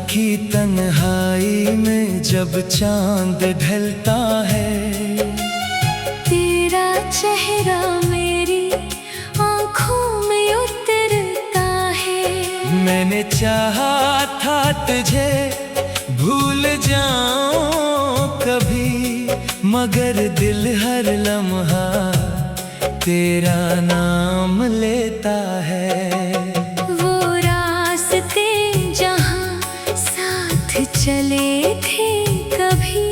की तन्हाई में जब चांद ढलता है, तेरा चेहरा मेरी आँखों में उतरता है। मैंने चाहा था तुझे भूल जाऊं कभी, मगर दिल हर लम्हा तेरा नाम लेता है। वो रास्ते जहाँ साथ चले थे कभी,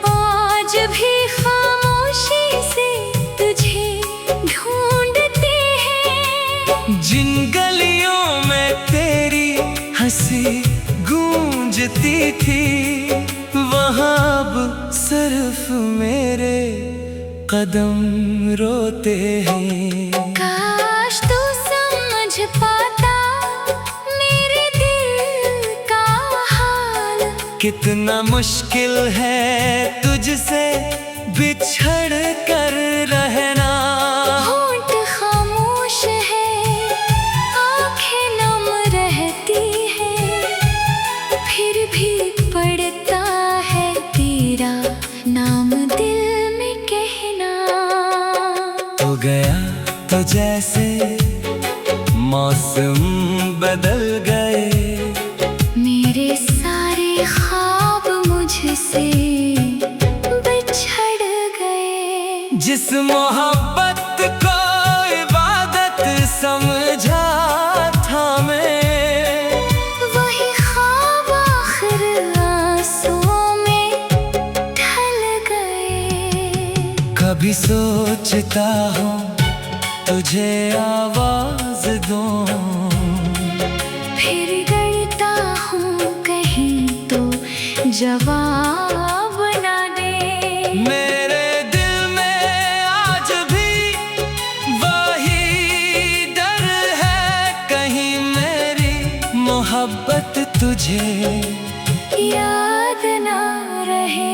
आज भी खामोशी से तुझे ढूंढते हैं। जिन गलियों में तेरी हंसी गूंजती थी, वहाँ अब सिर्फ मेरे कदम रोते हैं। काश तू समझ पाता मेरे दिल का हाल, कितना मुश्किल है तुझसे बिछड़ कर रहना। होंठ खामोश है, आंखें नम रहती है, फिर भी पड़ता है तेरा नाम दिल में कहना। तो गया तो जैसे मौसम बदल गए, मेरे सारे ख्वाब मुझसे बिछड़ गए। जिस मोहब्बत को इबादत समझा था मैं, वही ख्वाब आखिर आंसुओं में ढल गए। कभी सोचता हूँ तुझे आवाज दूं, फिर डरता हूँ कहीं तो जवाब ना दे। मेरे दिल में आज भी वही डर है, कहीं मेरी मोहब्बत तुझे याद ना रहे।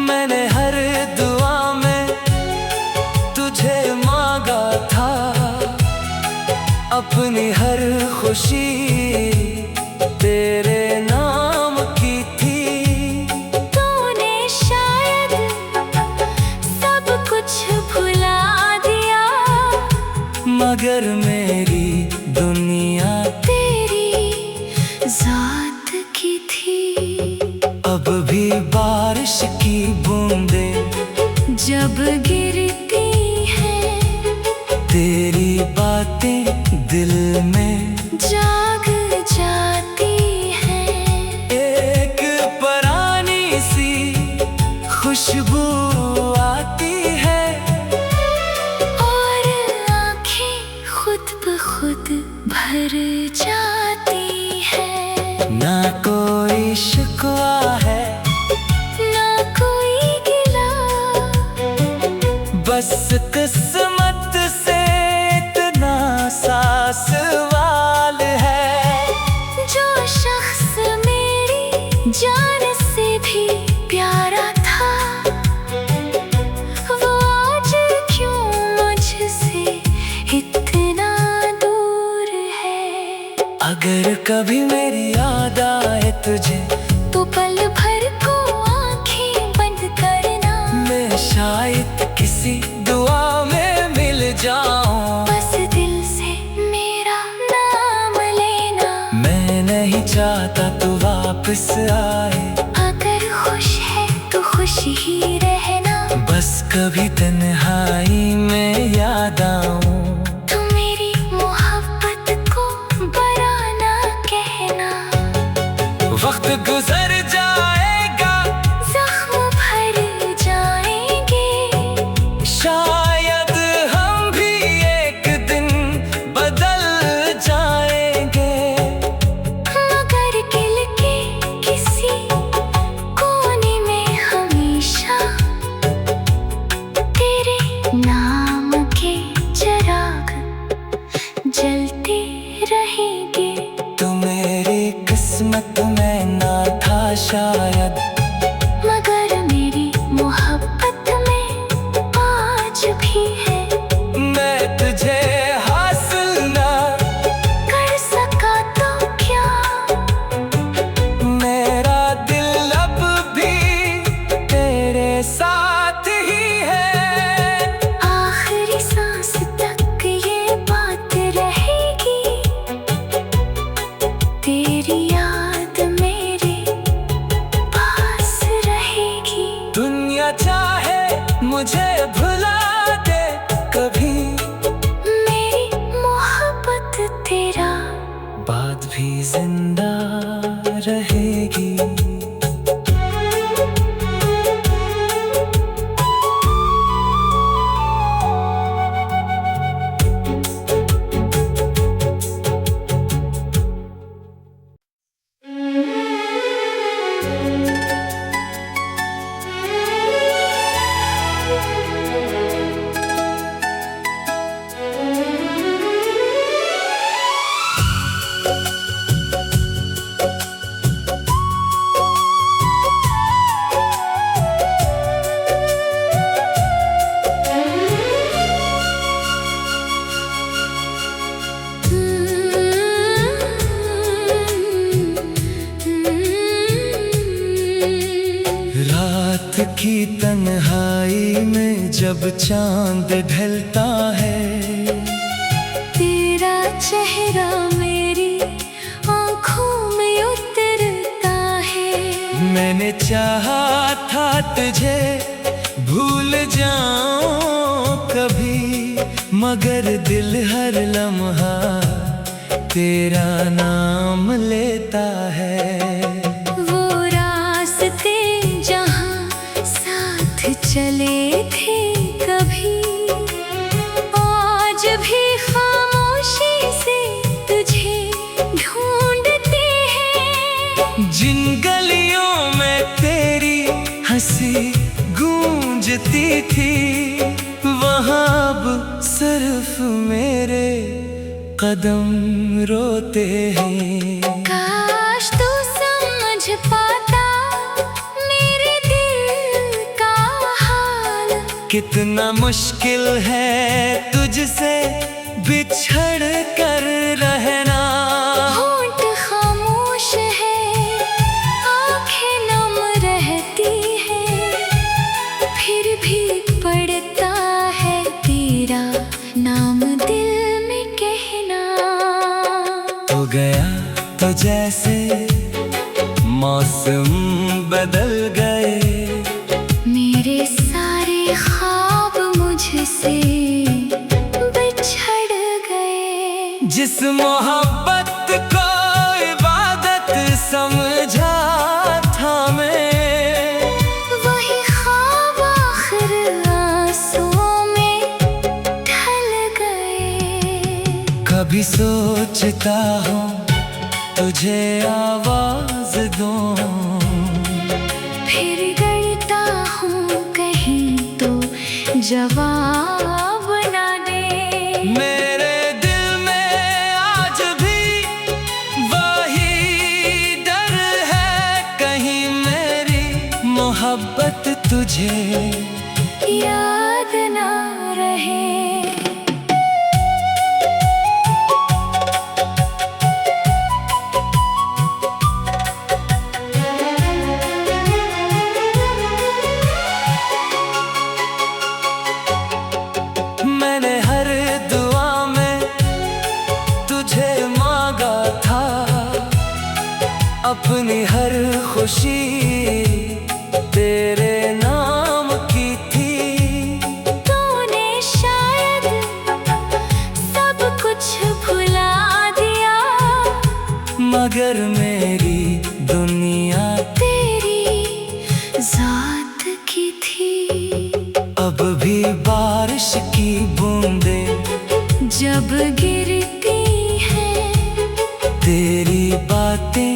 मैंने हर दुआ में तुझे मांगा था, अपनी हर खुशी तेरे नाम की थी। तूने शायद सब कुछ भुला दिया, मगर मेरी दुनिया तेरी जात की थी। अब भी बारिश की बूंदें जब गिरती है, तेरी बातें दिल में जाग जाती है। एक पुरानी सी खुशबू आती है, और आँखें खुद ब खुद भर जाती है। ना कोई शिकवा है, ना कोई गिला, बस किस्मत से इतना सा सवाल है। जो शख्स मेरी जान से भी प्यारा था, वो आज क्यों मुझसे इतना दूर है। अगर कभी मेरी याद आए तुझे, तो पल भर को आंखें बंद करना। मैं शायद किसी दुआ में मिल जाऊं। बस दिल से मेरा नाम लेना। मैं नहीं चाहता तू वापस आए, अगर खुश है तो खुश ही रहना। बस कभी तन्हाई में याद आऊं। तू मेरी मोहब्बत को बराना कहना। वक्त गुजर जाएगा, जख्म भर जाएंगे, शायद हम भी एक दिन बदल जाएंगे। मगर दिल के किसी कोने में हमेशा तेरे नाम के चिराग जलते रहेंगे। तू मेरी किस्मत में शायद, मगर मेरी मोहब्बत में आज भी है। मैं तुझे हासिल ना कर सका तो क्या, मेरा दिल अब भी तेरे साथ ही है। आखिरी सांस तक ये बात रहेगी, तेरी याद मेरे पास रहेगी। दुनिया चाहे मुझे भुला दे कभी, मेरी मोहब्बत तेरा बात भी जिंदा रहेगी। रात की तन्हाई में जब चांद ढलता है, तेरा चेहरा मेरी आँखों में उतरता है। मैंने चाहा था तुझे भूल जाऊं कभी, मगर दिल हर लम्हा तेरा नाम लेता है। वो रास्ते जहाँ साथ चले थे कभी, आज भी खामोशी से तुझे ढूंढते हैं। जिन गलियों में तेरी हंसी गूंजती थी, वहाँ अब सिर्फ मेरे कदम रोते हैं। काश तू समझ पाता मेरे दिल का हाल, कितना मुश्किल है तुझसे बिछड़ कर रहना। होंठ खामोश है, आंखें नम रहती है, फिर भी पड़ता है तेरा नाम दिल में कहना। तो गया तो जैसे मौसम बदल गए, मेरे सारे ख्वाब मुझसे बिछड़ गए। जिस मोहब्बत को इबादत समझा था मैं, वही ख्वाब आखिर आंसुओं में ढल गए। कभी सोचता हूँ तुझे आवाज दूं, फिर गड़ता हूँ कहीं तो जवाब ना दे। मेरे दिल में आज भी वही डर है, कहीं मेरी मोहब्बत तुझे याद ना रहे। मैंने हर दुआ में तुझे मांगा था, अपनी हर खुशी तेरे नाम की थी। तूने शायद सब कुछ भुला दिया, मगर मेरी दुनिया तेरी जात की थी। अब भी बारिश की बूंदें जब गिरती है, तेरी बातें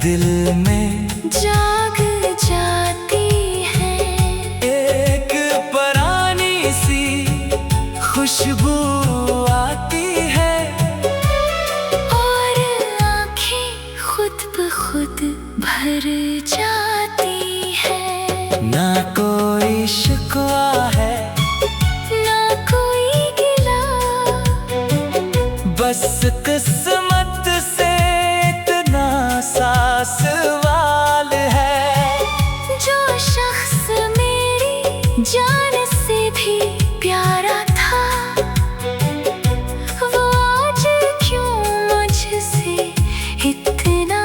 दिल में जाग जाती है। एक पुरानी सी खुशबू आती है, और आंखें खुद ब खुद भर जा बस किस्मत से इतना सा सवाल है, जो शख्स मेरी जान से भी प्यारा था, वो आज क्यों मुझसे इतना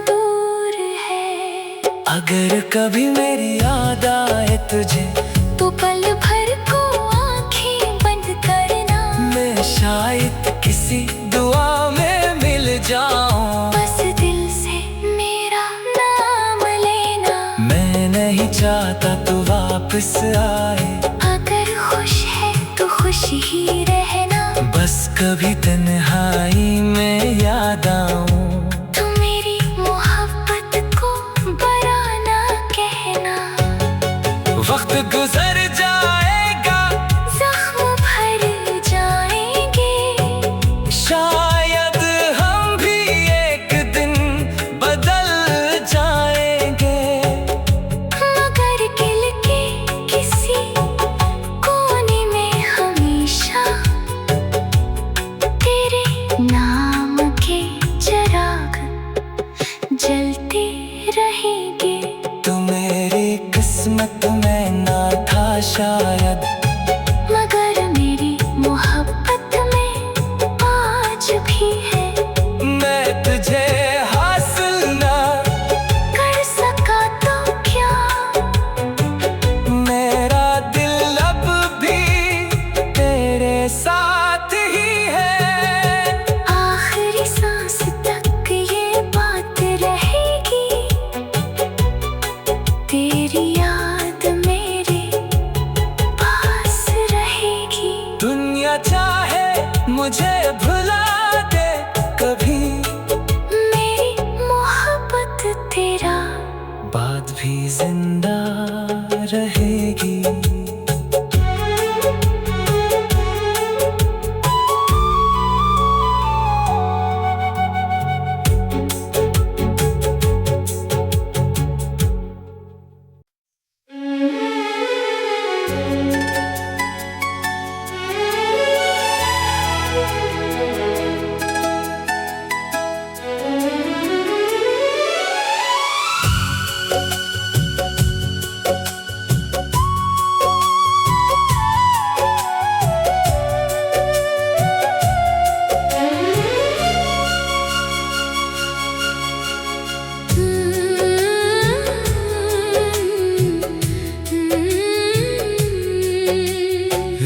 दूर है। अगर कभी मेरी याद आए तुझे तो पल भर को आंखें बंद करना, मैं शायद किसी दुआ में मिल जाऊं। बस दिल से मेरा नाम लेना। मैं नहीं चाहता तू वापस आए, अगर खुश है तो खुश ही रहना, बस कभी तन्हाई में याद आऊं। तू मेरी मोहब्बत को बुरा ना कहना। वक्त गुजर जाएगा, जख्म भर जाएंगे, शायद हम भी एक दिन बदल जाएंगे, मगर दिल के किसी कोने में हमेशा तेरे नाम के चिराग जलते रहेंगे। तू मेरी किस्मत में ना था शायद, मगर मेरी मोहब्बत में आज भी है। मैं तुझे हासिल ना कर सका तो क्या, मेरा दिल अब भी तेरे साथ ही है। आखिरी सांस तक ये बात रहेगी, तेरी याद मेरे पास रहेगी। दुनिया चाहे मुझे भुला दे कभी, मेरी मोहब्बत तेरा बात भी जिंदा रहेगी।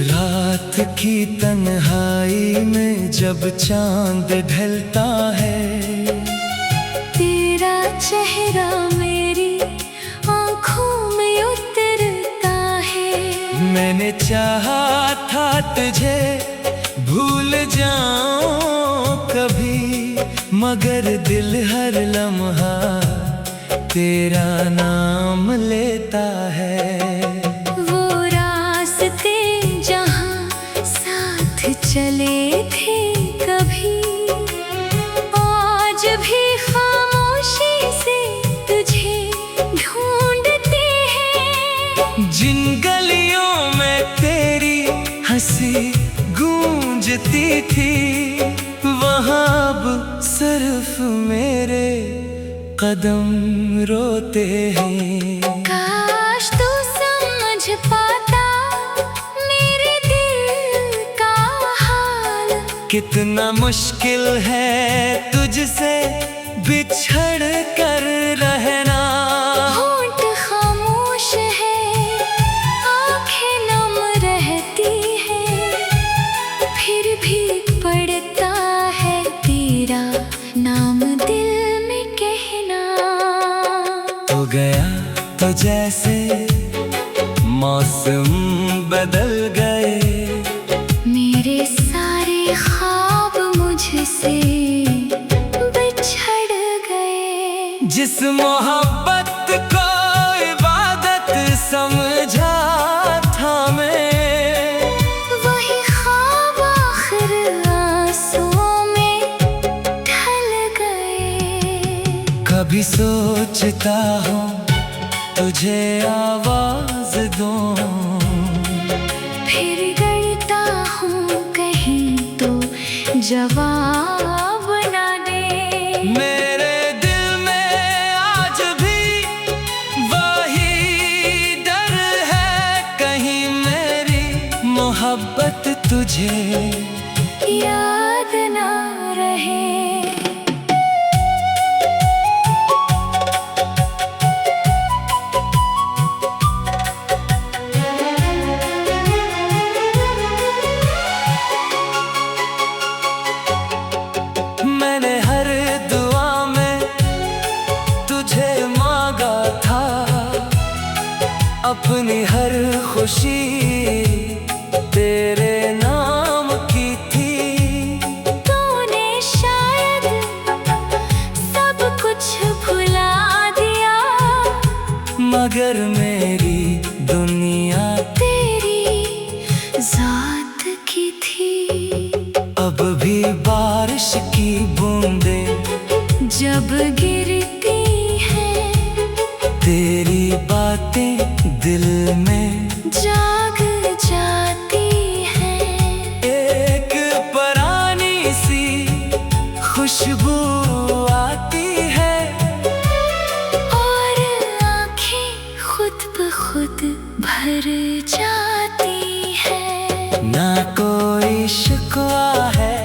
रात की तन्हाई में जब चांद ढलता है, तेरा चेहरा मेरी आँखों में उतरता है। मैंने चाहा था तुझे भूल जाऊं कभी, मगर दिल हर लम्हा तेरा नाम लेता है। वो रास्ते जहाँ साथ चले थे कभी, आज भी खामोशी से तुझे ढूंढते हैं। जिन गलियों में तेरी हंसी गूंजती थी, वहाँ अब सिर्फ मेरे कदम रोते हैं। काश तू समझ पाता मेरे दिल का हाल, कितना मुश्किल है तुझसे बिछड़ कर रहना। होंठ खामोश है, आंखें नम रहती है, फिर भी पड़ता है तेरा नाम दिल में कहना। तो गया तो जैसे मौसम बदल गए, मेरे सारे ख्वाब मुझसे बिछड़ गए। जिस मोहब्बत को इबादत समझा था मैं, वही ख्वाब आखिर आंसुओं में ढल गए। कभी सोचता हूँ तुझे आवाज दूं, फिर गड़ता हूँ कहीं तो जवाब ना दे। मेरे दिल में आज भी वही डर है, कहीं मेरी मोहब्बत तुझे याद ना रहे। मैंने हर दुआ में तुझे मांगा था, अपनी हर खुशी तेरे नाम की थी। तूने शायद सब कुछ भुला दिया, मगर मेरी दुनिया तेरी जात की थी। अब भी बारिश की बूंदें जब गिरती है, तेरी बातें दिल में जाग जाती है। एक पुरानी सी खुशबू आती है, और आँखें खुद ब खुद भर जाती है। ना कोई शिकवा है,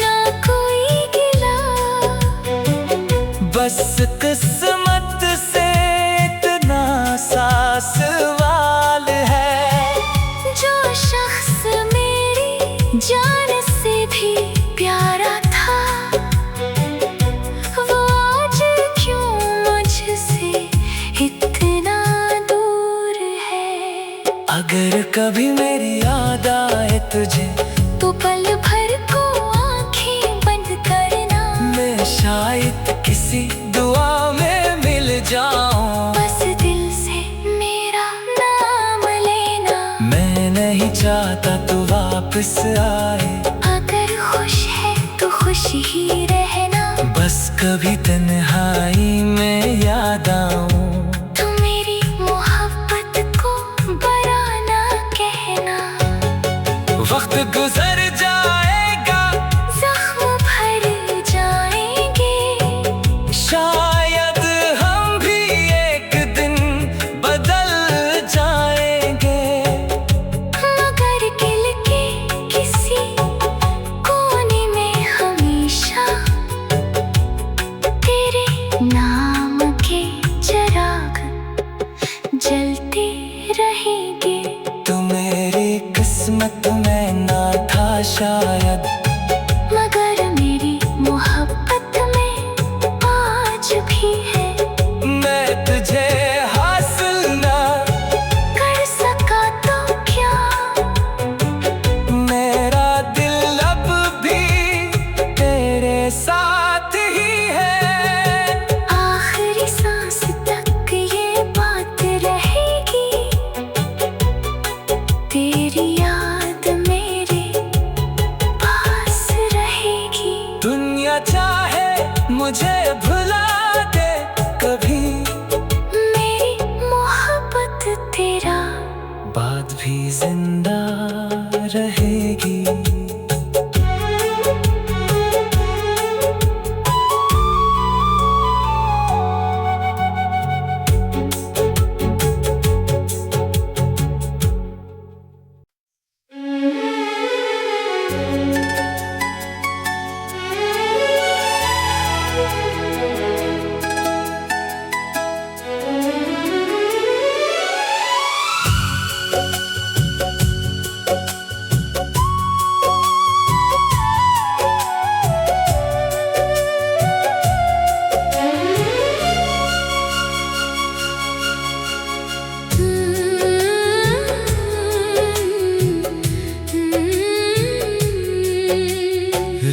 ना कोई गिला, बस किस्मत से इतना सा सवाल है। जो शख्स मेरी जान से भी प्यारा था, वो आज क्यों मुझसे इतना दूर है। अगर कभी मेरी याद आए तुझे, तो पल भर को आंखें बंद करना। मैं शायद किसी दुआ में मिल जाऊं। बस दिल से मेरा नाम लेना। मैं नहीं चाहता तू वापस आए, अगर खुश है तो खुश ही रहना। बस कभी तन्हाई में याद आऊं। तू मेरी मोहब्बत को बुरा ना कहना। वक्त गुजर जाएगा, जख्म भर जाएंगे, शायद हम भी एक दिन बदल जाएंगे। मगर दिल के किसी कोने में हमेशा तेरे नाम के चिराग जलते रहेंगे। तू मेरी किस्मत में ना था शायद, मगर मेरी मोहब्बत में आज भी है। मैं तुझे हासिल ना कर सका तो क्या, मेरा दिल अब भी तेरे साथ ही है। आखिरी सांस तक ये बात रहेगी। तेरी याद मेरे पास रहेगी। दुनिया चाहे मुझे भुला दे कभी, मेरी मोहब्बत तेरा बात भी जिंदा रहेगी।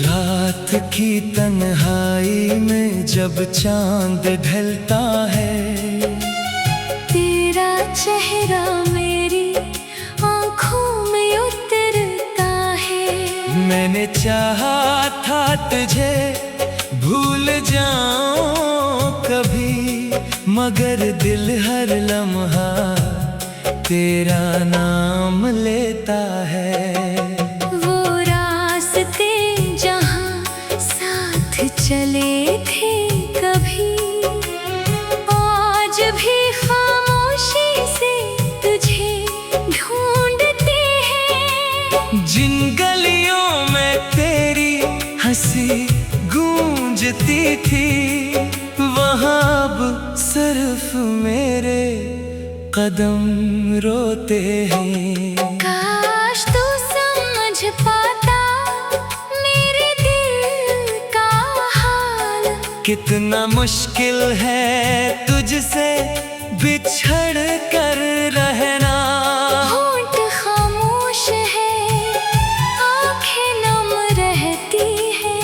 रात की तन्हाई में जब चांद ढलता है, तेरा चेहरा मेरी आँखों में उतरता है। मैंने चाहा था तुझे भूल जाऊं कभी, मगर दिल हर लम्हा तेरा नाम लेता है। वो रास्ते चले थे कभी, आज भी खामोशी से तुझे ढूंढते हैं। जिन गलियों में तेरी हंसी गूंजती थी, वहाँ अब सिर्फ मेरे कदम रोते हैं। काश तू समझ पाता मेरे दिल का हाल, कितना मुश्किल है तुझसे बिछड़ कर रहना। होंठ खामोश है, आंखें नम रहती है,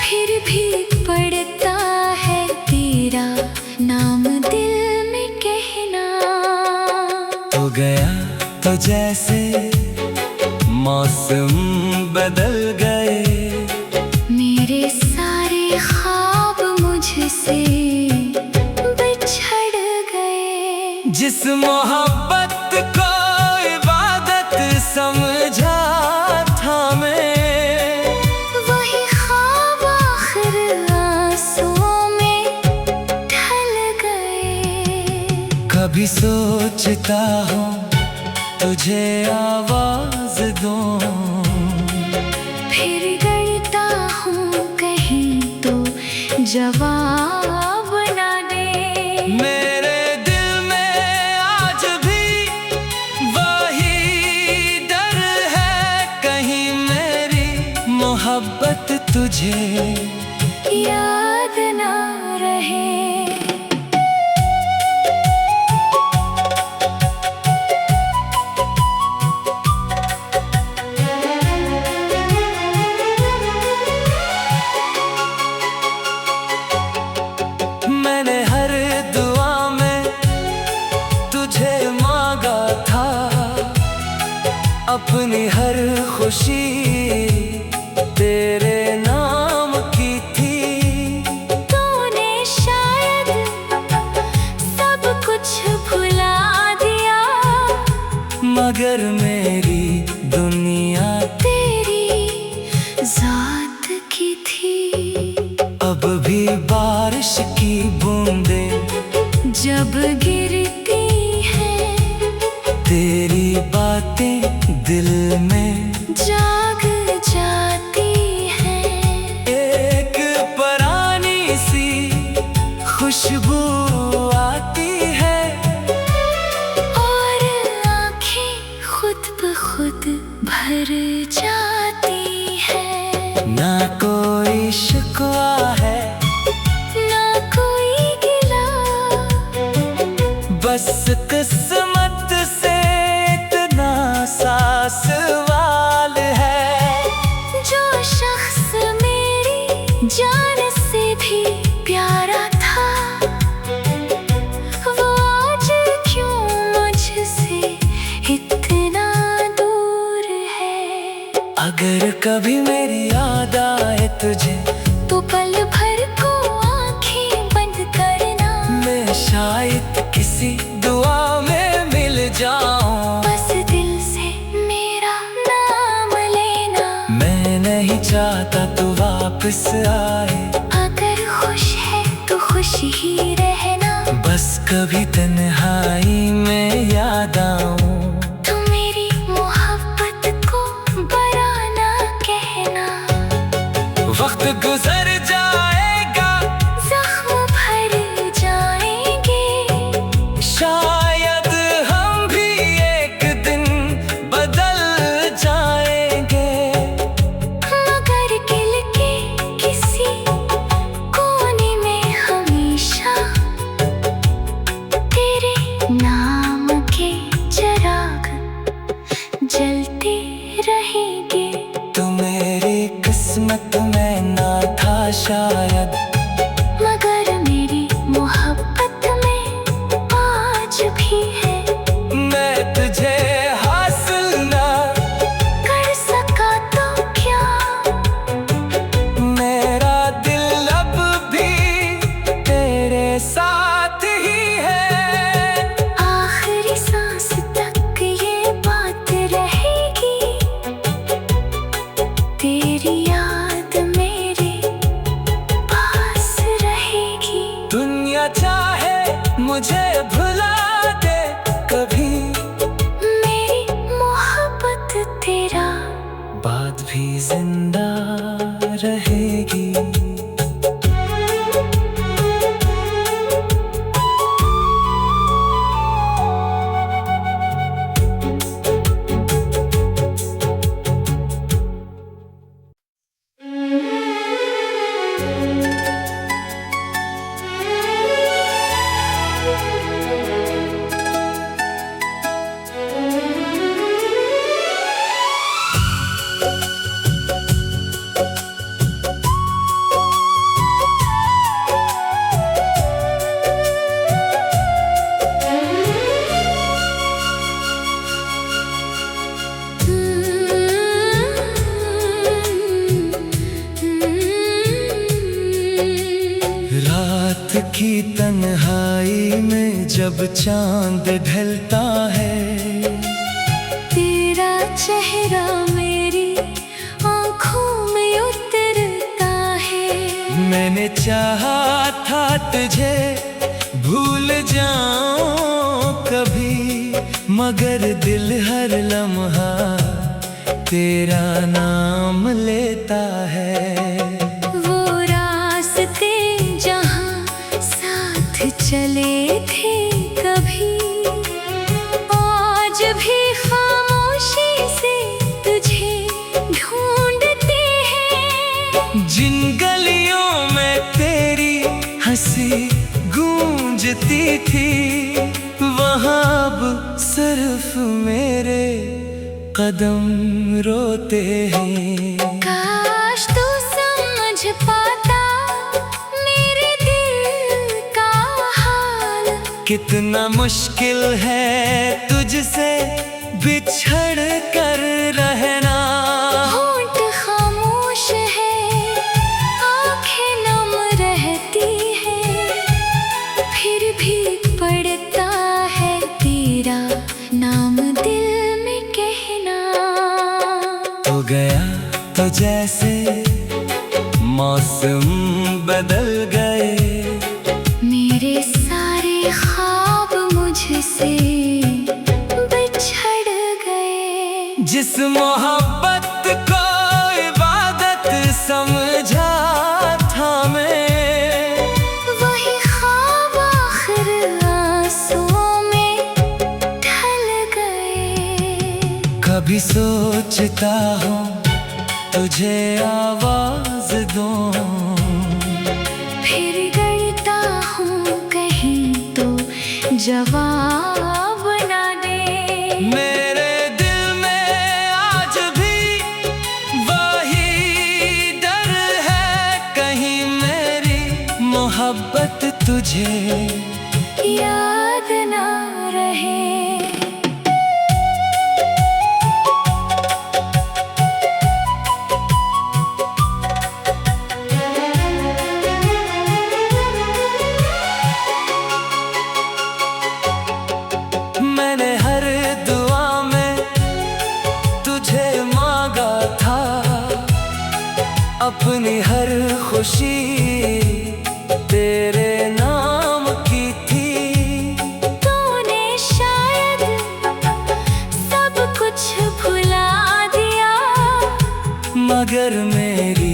फिर भी पड़ता है तेरा नाम दिल में कहना। तो गया तो जैसे मौसम बदल गए, मेरे सारे ख्वाब मुझसे बिछड़ गए। जिस मोहब्बत को इबादत समझा था मैं, वही ख्वाब आखिर आंसुओं में ढल गए। कभी सोचता हूँ तुझे आवाज दूं, फिर डरता हूँ कहीं तो जवाब ना दे। मेरे दिल में आज भी वही डर है, कहीं मेरी मोहब्बत तुझे याद ना रहे। मैंने हर दुआ में तुझे मांगा था, अपनी हर खुशी तेरे नाम की थी। तूने शायद सब कुछ भुला दिया, मगर मेरी दुनिया तेरी जात की थी। अब भी बारिश की बूंदें जब गिरती है, तेरी बातें दिल में जाग जाती है। एक पुरानी सी खुशबू आती है, और आँखें खुद ब खुद भर जाती है। ना कोई शिकवा है, ना कोई गिला, बस किस्मत से इतना सा सवाल है। जो शख्स मेरी जान से भी प्यारा था, वो आज क्यों मुझसे इतना दूर है। अगर कभी मेरी याद आए तुझे, तो पल भर को आंखें बंद करना, मैं शायद किसी दुआ में मिल जाऊं। बस दिल से मेरा नाम लेना। मैं नहीं चाहता तू वापस आए, अगर खुश है तो खुश ही रहना, बस कभी तन्हाई में याद आऊं। तू मेरी मोहब्बत को बराना कहना। वक्त गुजर जाएगा, जख्म भर जाएंगे, शायद हम भी एक दिन बदल जाएंगे। मगर दिल के किसी कोने में हमेशा तेरे नाम के चिराग जलते रहेंगे। तू मेरी किस्मत में ना था शायद, मगर मेरी मोहब्बत में आज भी है। मैं तुझे हासिल ना कर सका तो क्या, मेरा दिल अब भी तेरे साथ ही है। आखिरी सांस तक ये बात रहेगी। तेरी याद मेरे रहेगी। रात की तन्हाई में जब चांद ढलता है, तेरा चेहरा मेरी आँखों में उतरता है। मैंने चाहा था तुझे भूल जाऊं कभी, मगर दिल हर लम्हा तेरा नाम लेता है। वो रास्ते जहाँ साथ चले थे कभी, आज भी खामोशी से तुझे ढूंढते हैं। जिन गलियों में तेरी हंसी गूंजती थी, वहाँ अब सिर्फ मेरे कदम रोते हैं। काश तू समझ पाता मेरे दिल का हाल, कितना मुश्किल है तुझसे बिछड़ कर रहना। होंठ खामोश है, आंखें नम रहती है, फिर भी पड़ता है तेरा नाम दिल में कहना। हो गया तो जैसे मौसम बदल गए, मेरे सारे ख्वाब मुझसे बिछड़ गए। जिस मोहब्बत को इबादत समझा था मैं, वही ख्वाब आखिर आंसुओं में ढल गए। कभी सोचता हूँ तुझे आवाज दूं, फिर डरता हूँ कहीं तो जवाब ना दे। मेरे दिल में आज भी वही डर है, कहीं मेरी मोहब्बत तुझे याद ना रहे। मैंने हर दुआ में तुझे मांगा था, अपनी हर खुशी तेरे नाम की थी। तूने शायद सब कुछ भुला दिया, मगर मेरी